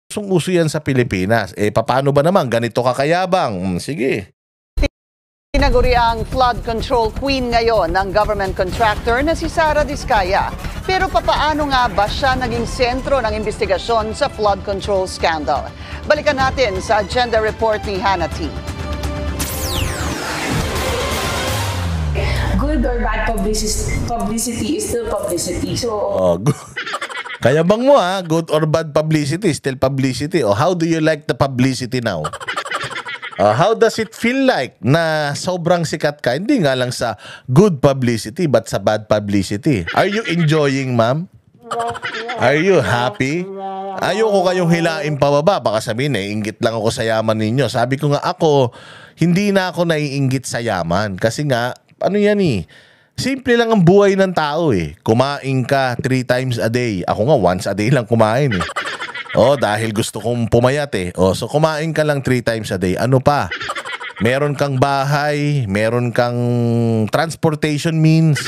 Usong-uso yan sa Pilipinas. Paano ba naman? Ganito ka kayabang. Sige. Tinaguri ang flood control queen ngayon ng government contractor na si Sara Diskaya. Pero papaano nga ba siya naging sentro ng investigasyon sa flood control scandal? Balikan natin sa agenda report ni Hannah T. Good or bad publicity is still publicity. So, Kayabang mo good or bad publicity, still publicity. How do you like the publicity now? How does it feel like na sobrang sikat ka? Hindi nga lang sa good publicity but sa bad publicity. Are you enjoying, ma'am? Are you happy? Ayoko kayong hilain pababa. Baka sabihin, naiinggit lang ako sa yaman ninyo. Sabi ko nga ako, hindi na ako naiinggit sa yaman. Kasi nga, ano yan simple lang ang buhay ng tao Kumain ka 3 times a day. Ako nga, once a day lang kumain dahil gusto kong pumayat so kumain ka lang 3 times a day. Ano pa? Meron kang bahay, meron kang transportation means.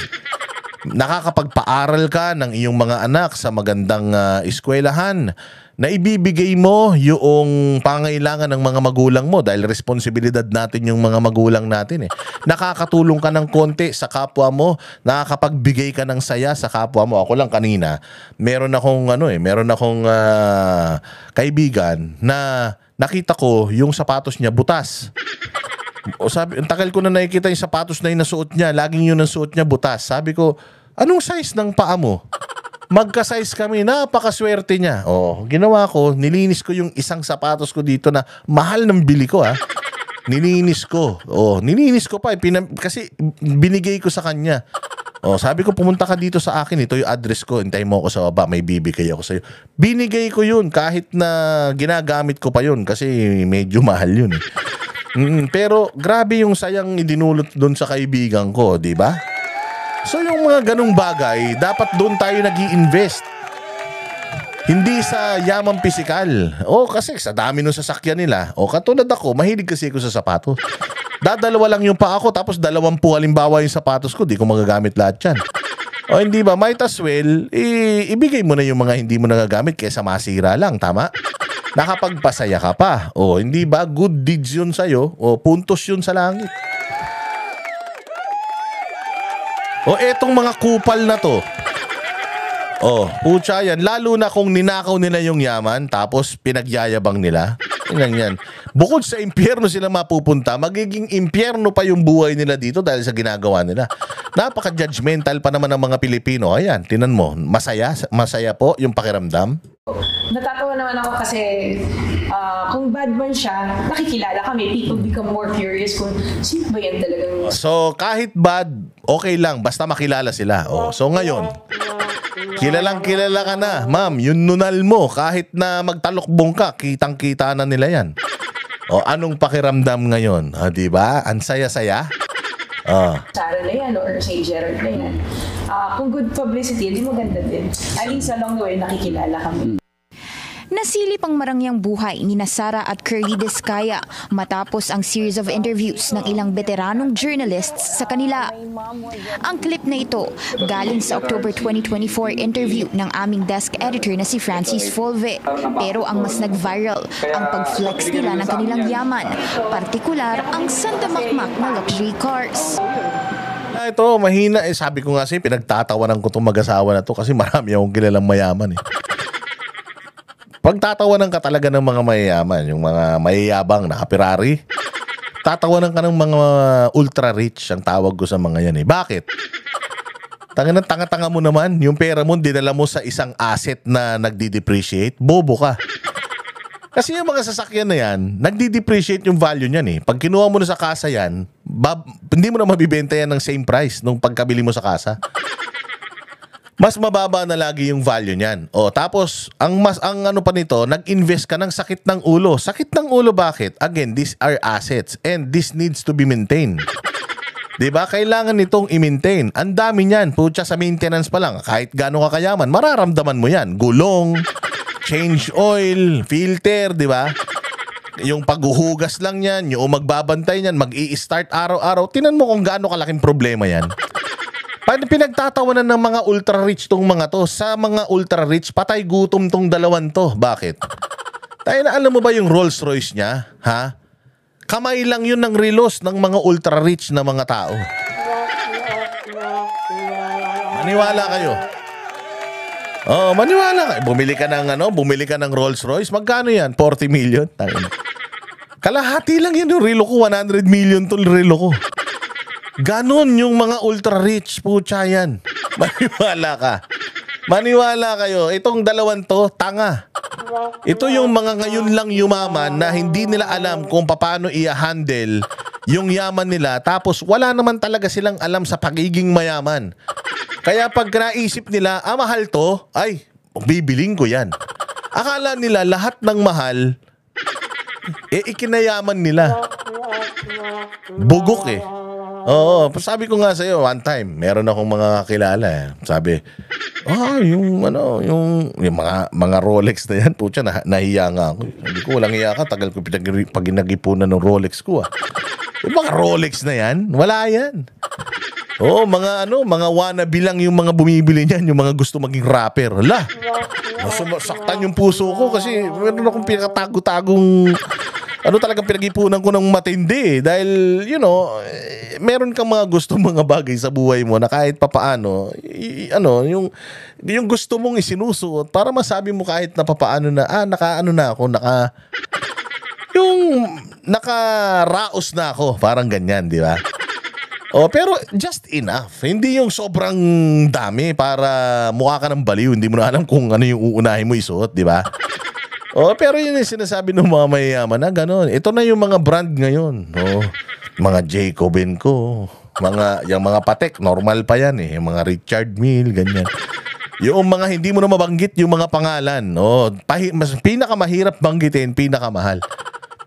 Nakakapagpaaral ka ng iyong mga anak sa magandang eskwelahan. Na ibibigay mo yung pangailangan ng mga magulang mo dahil responsibilidad natin yung mga magulang natin Nakakatulong ka ng konti sa kapwa mo, nakakapagbigay ka ng saya sa kapwa mo. Ako lang kanina, meron akong kaibigan na nakita ko yung sapatos niya butas. Sabi, ang tagal ko na nakikita yung sapatos na yung nasuot niya, laging yun ang suot niya butas. Sabi ko, anong size ng paa mo? Magka-size kami, napakaswerte niya. Ginawa ko, nilinis ko yung isang sapatos ko dito na mahal ng bili ko Nilinis ko. Nilinis ko pa kasi binigay ko sa kanya. Sabi ko, pumunta ka dito sa akin, ito yung address ko, hintay mo ako sa baba, may bibigay ako sa'yo. Binigay ko yun kahit na ginagamit ko pa yun kasi medyo mahal yun Pero grabe yung sayang idinulot doon sa kaibigan ko, di ba? So yung mga ganung bagay, dapat doon tayo nag-i-invest. Hindi sa yamang pisikal. Kasi sa dami ng sasakyan nila. Katulad ako, mahilig kasi ako sa sapatos. Dadalawa lang yung paa ko, tapos 20 halimbawa yung sapatos ko, di ko magagamit lahat yan. Hindi ba? Might as well, ibigay mo na yung mga hindi mo nagagamit kaysa masira lang, tama? Nakapagpasaya ka pa. Hindi ba? Good deeds yun sa'yo. Puntos yun sa langit. Etong mga kupal na to. Pucha yan. Lalo na kung ninakaw nila yung yaman, tapos pinagyayabang nila. Yan. Bukod sa impyerno sila mapupunta, magiging impyerno pa yung buhay nila dito dahil sa ginagawa nila. Napaka-judgmental pa naman ng mga Pilipino. Ayan, tinan mo. Masaya po yung pakiramdam. Natatawa naman ako kasi kung bad man siya, nakikilala kami. People become more curious kung sino ba yan talagang... So, kahit bad, okay lang. Basta makilala sila. So, ngayon, kilalang kilala ka na. Ma'am, yung nunal mo, kahit na magtalokbong ka, kitang-kita na nila yan. Anong pakiramdam ngayon? Diba? Ang saya-saya? Sarah na yan or say Gerald na yan. Kung good publicity, hindi maganda din. At least along the way, nakikilala kami. Nasilip ang marangyang buhay ni Sara at Curly Diskaya matapos ang series of interviews ng ilang veteranong journalists sa kanila. Ang clip na ito galing sa October 2024 interview ng aming desk editor na si Francis Folve. Pero ang mas nag-viral ang pag-flex nila ng kanilang yaman, partikular ang sandamakmak na luxury cars. Ito, mahina. Sabi ko nga pinagtatawanan ko itong mag-asawa na to kasi marami akong kilalang mayaman Pagtatawanan ka talaga ng mga mayayaman, yung mga mayayabang na Ferrari, tatawanan ka ng mga ultra-rich, ang tawag ko sa mga yan Bakit? Tanga-tanga mo naman, yung pera mo, dinala mo sa isang asset na nagdi-depreciate, bobo ka. Kasi yung mga sasakyan na yan, nagdi-depreciate yung value niyan Pag kinuha mo na sa kasa yan, hindi mo na mabibenta yan ng same price nung pagkabili mo sa kasa. Mas mababa na lagi yung value niyan. Tapos ang ano pa nito, nag-invest ka ng sakit ng ulo. Sakit ng ulo bakit? Again, these are assets and this needs to be maintained. 'Di ba? Kailangan nitong i-maintain. Ang dami niyan, putya sa maintenance pa lang. Kahit gaano ka kayaman, mararamdaman mo 'yan. Gulong, change oil, filter, 'di ba? Yung paghuhugas lang 'yan, yung magbabantay niyan, mag-i-start araw-araw. Tinan mo kung gaano kalaking problema 'yan. Pinagtatawanan ng mga ultra-rich tong mga to. Sa mga ultra-rich, patay gutom tong dalawan to. Bakit? Tayo na, alam mo ba yung Rolls Royce niya? Ha? Kamay lang yun ng relos ng mga ultra-rich na mga tao. Maniwala kayo. Oh, maniwala kayo. Bumili ka ng Rolls Royce. Magkano yan? 40 million? Kalahati lang yun yung relo ko. 100 million to relo ko. Ganon yung mga ultra-rich. Pucha yan. Maniwala ka. Maniwala kayo. Itong dalawang to, tanga. Ito yung mga ngayon lang yumaman na hindi nila alam kung paano i-handle yung yaman nila, tapos wala naman talaga silang alam sa pagiging mayaman. Kaya pag naisip nila, mahal to, ay, bibiling ko yan. Akala nila lahat ng mahal, ikinayaman nila. Bugok eh. Oo, sabi ko nga sa'yo, one time, meron akong mga kakilala eh. Sabi, yung mga Rolex na yan, putya, nahiya nga ako. Hindi ko, walang hiya ka, tagal ko pag nag-ipunan ng Rolex ko ah. Yung mga Rolex na yan, wala yan. Oo, mga wannabe lang yung mga bumibili niyan, yung mga gusto maging rapper. Hala, sumasaktan yung puso ko kasi meron akong pinakatago-tagong talagang pinag-ipunan ko ng matindi dahil, meron kang mga gusto mga bagay sa buhay mo na kahit papaano, yung gusto mong isinusuot para masabi mo kahit na papaano na, nakaraos na ako. Parang ganyan, di ba? Pero just enough. Hindi yung sobrang dami para mukha ka ng baliw. Hindi mo na alam kung ano yung uunahin mo isuot, di ba? Pero yun yung sinasabi ng mga mayayaman na gano'n. Ito na yung mga brand ngayon. Mga Jacobin ko. Yung mga Patek, normal pa yan eh. Yung mga Richard Mille, ganyan. Yung mga hindi mo na mabanggit yung mga pangalan. Mas pinakamahirap banggitin, pinakamahal.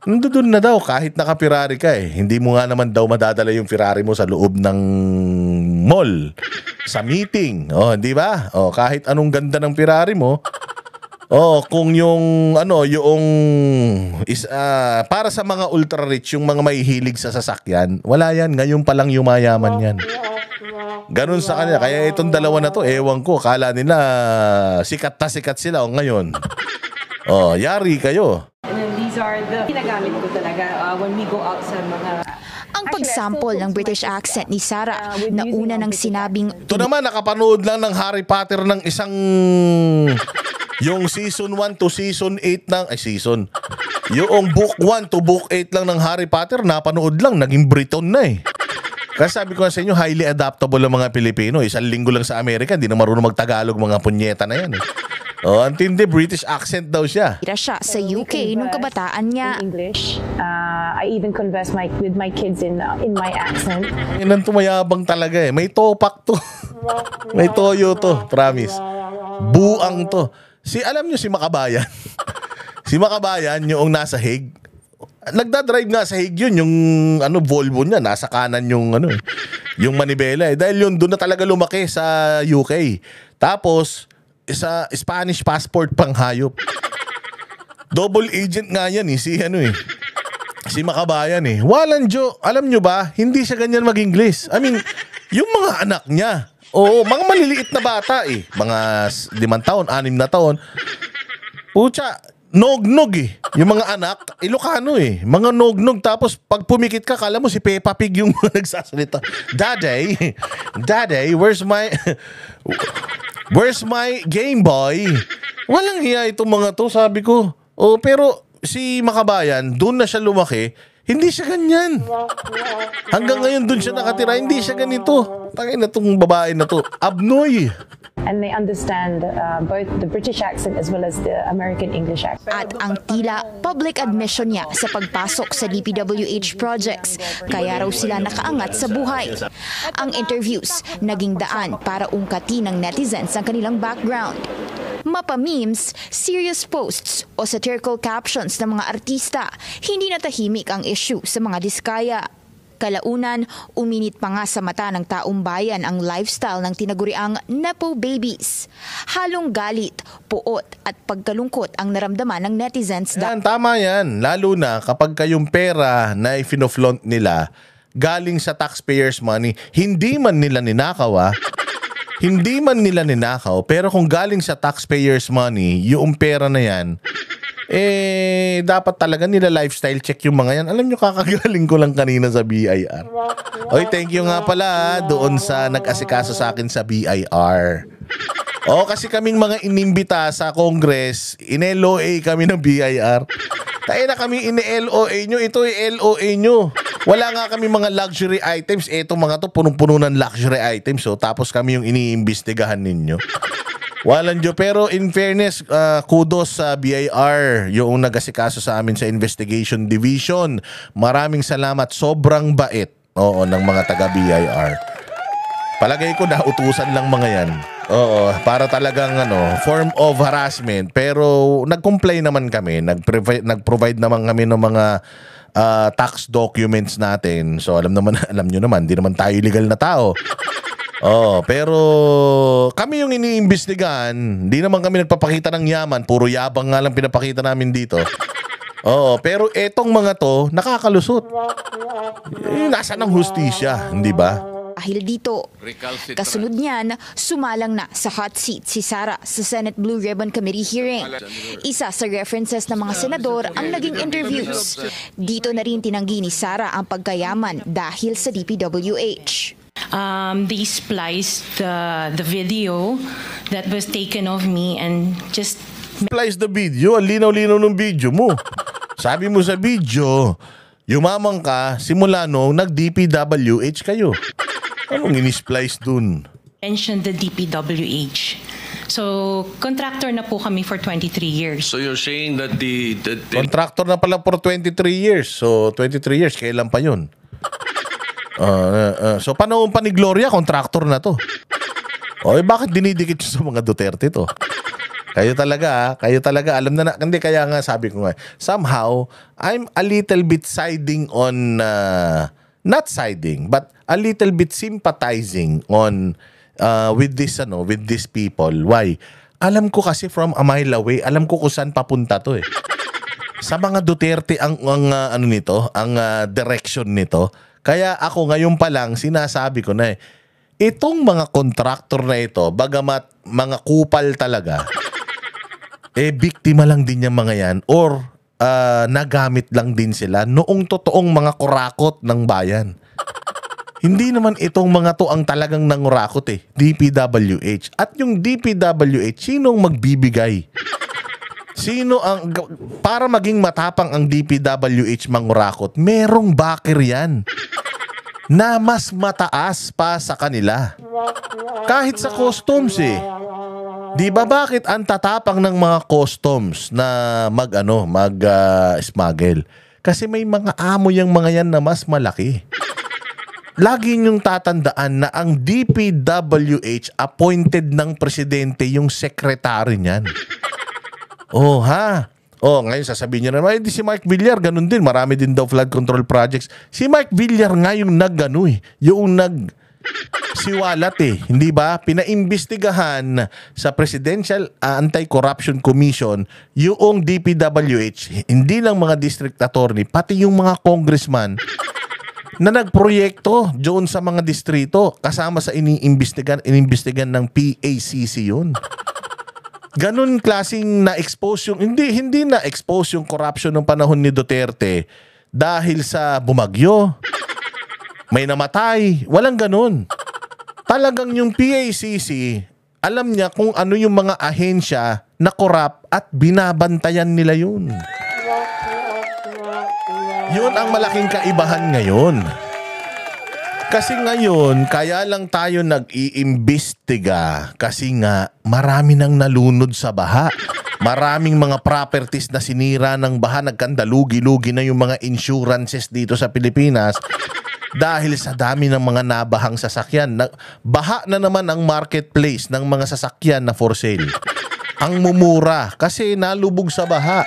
Nandun na daw, kahit naka-Ferrari ka eh. Hindi mo nga naman daw madadala yung Ferrari mo sa loob ng mall. Sa meeting. Di ba? Kahit anong ganda ng Ferrari mo, kung para sa mga ultra-rich, yung mga mahihilig sa sasakyan, wala yan. Ngayon pa lang yumayaman yan. Ganun sa kanila. Kaya itong dalawa na to, ewan ko, kala nila sikat na sikat sila. Ngayon, yari kayo. And then these are the ginagamit ko talaga when we go out sa mga... Ang pagsample ng British accent ni Sarah na una nang sinabing... Ito naman, nakapanood lang ng Harry Potter ng isang... Yung season 1 to season 8 ng... Yung book 1 to book 8 lang ng Harry Potter, napanood lang, naging Briton na eh. Kasi sabi ko sa inyo, highly adaptable ang mga Pilipino. Isang linggo lang sa Amerika, hindi na marunong mag-Tagalog mga punyeta na yan eh. Antindi, British accent daw siya. Tira siya sa UK nung kabataan niya. English. I even converse with my kids in my accent. Yan ang tumayabang talaga eh. May topak to. May toyo to, promise. Buang to. Alam nyo si Makabayan? Si Makabayan, yung nasa Hague. Nagdadrive nga sa Hague yun, yung Volvo niya, nasa kanan yung yung manibela eh. Dahil yun, doon na talaga lumaki sa UK. Tapos, isa Spanish passport pang hayop. Double agent nga yan eh, si Makabayan eh. Walang alam nyo ba, hindi siya ganyan mag-English. I mean, yung mga anak niya, mga maliliit na bata eh. Mga 5 taon, 6 na taon. Pucha, nog-nog eh. Yung mga anak, Ilocano eh. Mga nog-nog. Tapos pag pumikit ka, kala mo si Peppa Pig yung nagsasalita. Daddy, where's my Game Boy? Walang hiya itong mga to, sabi ko. Pero si Makabayan, doon na siya lumaki. Hindi siya ganyan. Hanggang ngayon doon siya nakatira, hindi siya ganito. Tangin na tong babae na to. Abnoy. And they understand both the British accent as well as the American English accent. At ang tila public admission niya sa pagpasok sa DPWH projects, kaya raw sila nakaangat sa buhay. Ang interviews naging daan para ungkatin ng netizens ang kanilang background. Mapa-memes, serious posts o satirical captions ng mga artista, hindi natahimik ang issue sa mga diskaya. Kalaunan, uminit pa nga sa mata ng taong bayan ang lifestyle ng tinaguriang Nepo Babies. Halong galit, puot at pagkalungkot ang naramdaman ng netizens. Tama yan. Lalo na kapag kayong pera na i-flaunt nila galing sa taxpayers' money, hindi man nila ninakaw Hindi man nila ninakaw, pero kung galing sa taxpayers' money, yung pera na yan, dapat talaga nila lifestyle check yung mga yan. Alam nyo, kakagaling ko lang kanina sa BIR. Oy, thank you nga pala doon sa nag-asikaso sa akin sa BIR. Kasi kaming mga inimbita sa Congress, in-LOA kami ng BIR. Tayo na kami in-LOA nyo, ito ay LOA nyo. Wala nga kami mga luxury items. Eto mga to, punong-puno ng luxury items. Tapos kami yung iniimbestigahan ninyo. Walang Diyo. Pero in fairness, kudos sa BIR, yung nag-asikaso sa amin sa investigation division. Maraming salamat. Sobrang bait ng mga taga-BIR. Palagay ko na utusan lang mga yan. Para talagang form of harassment. Pero nag-comply naman kami. Nag-provide naman kami ng mga tax documents natin. So alam nyo naman, di naman tayo illegal na tao. Pero kami yung iniimbestigahan, di naman kami nagpapakita ng yaman, puro yabang nga lang pinapakita namin dito. Pero etong mga to, nakakalusot. Nasaan ang hustisya, hindi ba? Dahil dito, kasunod niyan, sumalang na sa hot seat si Sara sa Senate Blue Ribbon Committee hearing. Isa sa references ng mga senador ang naging interviews. Dito na rin tinanggi ni Sara ang pagkayaman dahil sa DPWH. They spliced the video that was taken of me and just Splice the video, ang linaw-linaw ng video mo. Sabi mo sa video, yumamang ka simula nung nag-DPWH kayo. Anong in-splice dun? mentioned the DPWH. So, contractor na po kami for 23 years. So you're saying that the Contractor na pala for 23 years. So, 23 years, kailan pa yun? So, panahon pa ni Gloria, contractor na to. Bakit dinidikit sa mga Duterte to? Kayo talaga, alam na, hindi, kaya nga sabi ko nga, somehow, I'm a little bit siding on, not siding, but a little bit sympathizing on, with these people. Why? Alam ko kasi from a mile away, alam ko kung saan papunta to eh. Sa mga Duterte ang direction nito. Kaya ako ngayon pa lang sinasabi ko na itong mga contractor na ito, bagamat mga kupal talaga, biktima lang din yung mga yan or nagamit lang din sila noong totoong mga kurakot ng bayan. Hindi naman itong mga to ang talagang nangurakot DPWH. At yung DPWH, sinong magbibigay? Para maging matapang ang DPWH mangurakot, merong backer yan na mas mataas pa sa kanila. Kahit sa customs Di ba bakit ang tatapang ng mga customs na mag-smuggle? Kasi may mga amo yung mga yan na mas malaki. Lagi niyong tatandaan na ang DPWH appointed ng presidente yung sekretary niyan. Ngayon sasabihin niyo naman, si Mike Villar, ganun din. Marami din daw flood control projects. Si Mike Villar nga yung siwalat hindi ba? Pinaimbestigahan sa Presidential Anti-Corruption Commission yung DPWH, hindi lang mga district attorney, pati yung mga congressman na nagproyekto doon sa mga distrito kasama sa inimbestigan ng PACC yun. Ganun klaseng na-expose yung hindi na-expose yung corruption ng panahon ni Duterte dahil sa bumagyo. May namatay. Walang ganun. Talagang yung PACC, alam niya kung ano yung mga ahensya na corrupt at binabantayan nila yun. Yun ang malaking kaibahan ngayon. Kasi ngayon, kaya lang tayo nag-iimbestiga kasi nga marami nang nalunod sa baha. Maraming mga properties na sinira ng baha, nagkandalugi-lugi na yung mga insurances dito sa Pilipinas dahil sa dami ng mga nabahang sasakyan. Baha na naman ang marketplace ng mga sasakyan na for sale. Ang mumura kasi nalubog sa baha.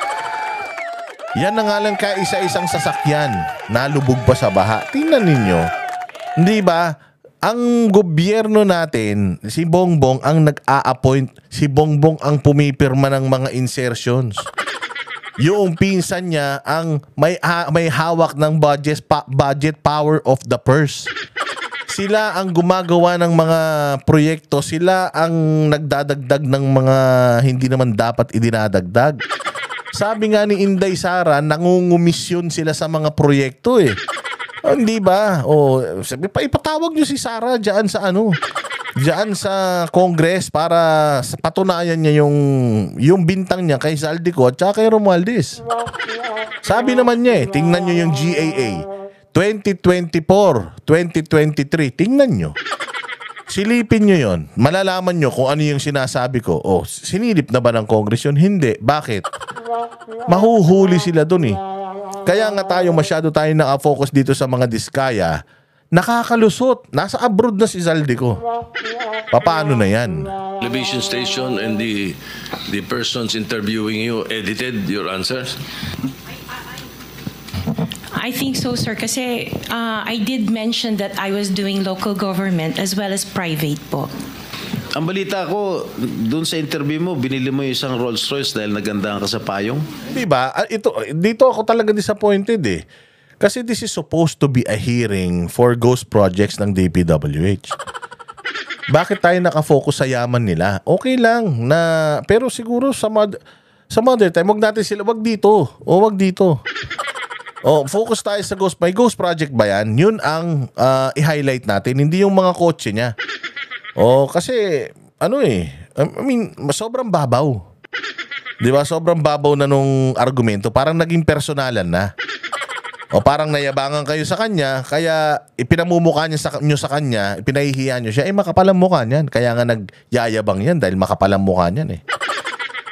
Yan na nga lang kaisa-isang sasakyan, nalubog pa sa baha. Tingnan ninyo. Hindi ba? Ang gobyerno natin, si Bongbong ang nag-a-appoint, si Bongbong ang pumipirma ng mga insertions. Yung pinsan niya ang may hawak ng budget power of the purse. Sila ang gumagawa ng mga proyekto, sila ang nagdadagdag ng mga hindi naman dapat idinadagdag. Sabi nga ni Inday Sara, nangungumisyon sila sa mga proyekto eh. Hindi ba? Sabi pa, ipatawag nyo si Sara diyan sa diyan sa Congress para patunayan niya yung bintang niya kay Zaldico at saka kay Romualdez. Sabi naman niya tingnan nyo yung GAA 2024, 2023, tingnan nyo. Silipin nyo yon. Malalaman nyo kung ano yung sinasabi ko. Sinilip na ba ng Congress yun? Hindi. Bakit? Mahuhuli sila dun eh. Kaya nga masyado tayo naka-focus dito sa mga diskaya. Nakakalusot. Nasa abroad na si Zaldico. Paano na yan? Television station and the persons interviewing you edited your answers? I think so, sir, kasi I did mention that I was doing local government as well as private po. Ang balita ko, dun sa interview mo, binili mo yung isang Rolls Royce dahil nagandahan ka sa payong? Diba? Dito ako talaga disappointed eh. Kasi this is supposed to be a hearing for ghost projects ng DPWH. Bakit tayo nakafocus sa yaman nila? Okay lang na, pero siguro sa mother time, wag natin sila, wag dito. Wag dito. Focus tayo sa ghost. May ghost project ba yan? Yun ang i-highlight natin. Hindi yung mga kotse niya. Kasi, sobrang babaw. Di ba? Sobrang babaw na nung argumento. Parang naging personalan na. Parang nayabangan kayo sa kanya, kaya ipinamumukha nyo sa kanya, ipinahihiya nyo siya, makapalang mukha niyan. Kaya nga nagyayabang yan dahil makapalang mukha niyan eh.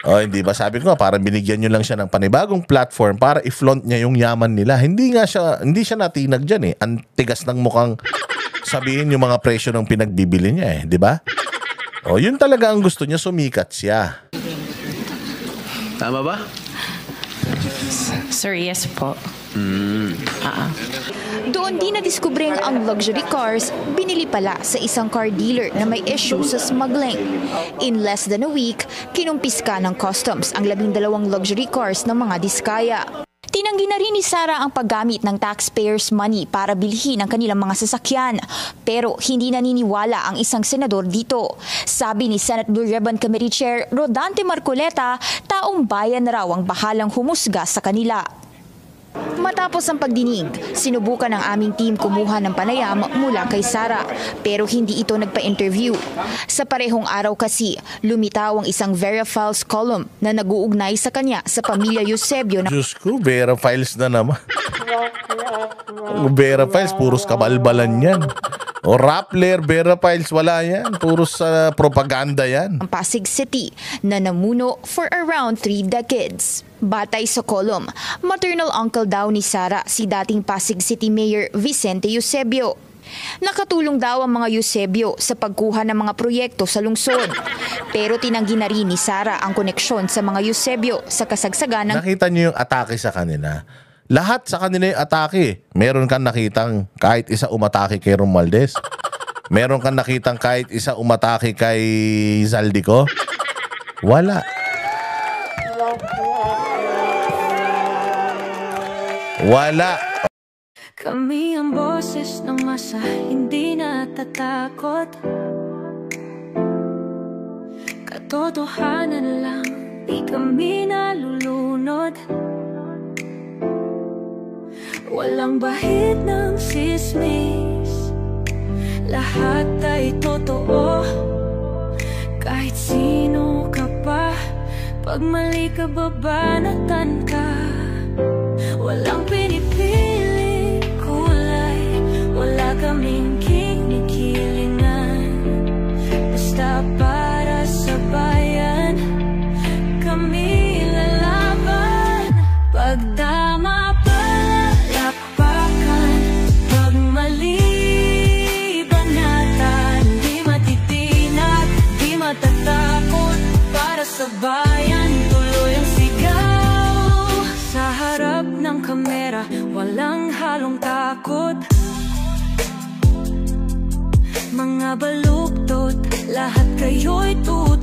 Hindi ba? Sabi ko nga, parang binigyan nyo lang siya ng panibagong platform para i-flaunt niya yung yaman nila. Hindi siya natinag dyan eh. Ang tigas ng mukhang sabihin yung mga presyo ng pinagbibili niya eh. Di ba? Yun talaga ang gusto niya, sumikat siya. Tama ba? Sir, yes po. Doon din nadiskubreng ang luxury cars binili pala sa isang car dealer na may issue sa smuggling. In less than a week, kinumpiska ng customs ang 12 luxury cars ng mga diskaya. Tinanggi na rin ni Sara ang paggamit ng taxpayers' money para bilhin ang kanilang mga sasakyan. Pero hindi naniniwala ang isang senador dito. Sabi ni Senate Blue Ribbon Committee Chair Rodante Marcoleta, taong bayan na raw ang bahalang humusga sa kanila. Matapos ang pagdinig, sinubukan ng aming team kumuha ng panayam mula kay Sara, pero hindi ito nagpa-interview. Sa parehong araw kasi, lumitaw ang isang Vera Files column na nag-uugnay sa kanya sa pamilya Eusebio. Diyos ko, Vera Files na naman. Vera Files, puros kabalbalan yan. Rappler, Vera Files, wala yan. Puros sa propaganda yan. Ang Pasig City na namuno for around 3 decades. Batay sa column, maternal uncle daw ni Sara si dating Pasig City Mayor Vicente Eusebio. Nakatulong daw ang mga Eusebio sa pagkuha ng mga proyekto sa lungsod. Pero tinanggi na rin ni Sara ang koneksyon sa mga Eusebio sa kasagsagan ng... Nakita niyo yung atake sa kanila. Lahat sa kanila yung atake. Meron kang nakitang kahit isa umatake kay Romualdez? Meron kang nakitang kahit isa umatake kay Zaldico? Wala. Wala. Kami ang boses ng masa, hindi natatakot. Katotohanan lang, di kami nalulunod. Walang bahid ng sismis, lahat ay totoo. Kahit sino ka pa, pag mali ka babanatan ka. Walang pinipili kulay, wala kaming kinikilingan. Basta para sa bayan, kami lalaban. Pag tama palakpakan, pag mali banatan. Di matitinag, di matatakot, para sa bayan tuloy ang sigaw. Sa harap ng kamera, walang halong takot. Mga baluktot, lahat kayo'y tulad.